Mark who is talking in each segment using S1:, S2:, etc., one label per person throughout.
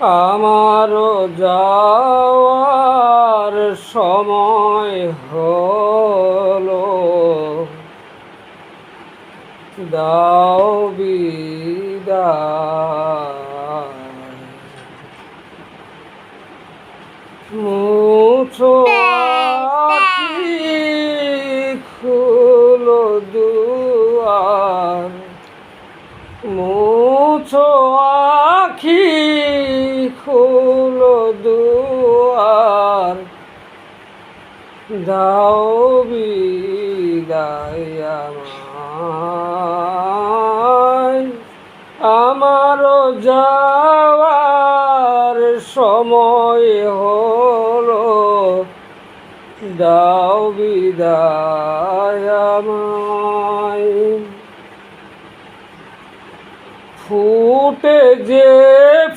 S1: আমারও যাওয়ার সময় হলো, দাও বিদায়। মুছো আখি, খুলো দুয়ার, মুছো আখি, খুলো দুয়ার, দাও বিদায় আমায়। আমারও যাওয়ার সময় হলো, দাও বিদায় আমায়। ফুটে যে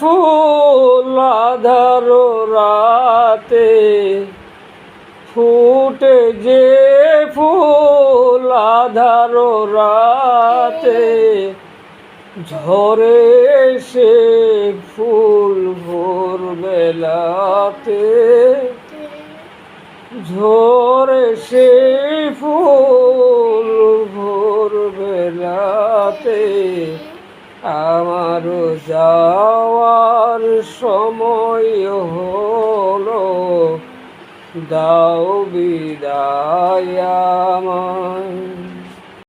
S1: ফুল আঁধার রাতে, ফুটে যে ফুল আঁধার রাতে, ঝরে সে ফুল ভোর বেলাতে, ঝরে সে ফুল ভোর বেলাতে, আমারও যাওয়ার সময় হলো, দাও বিদায় আমায়।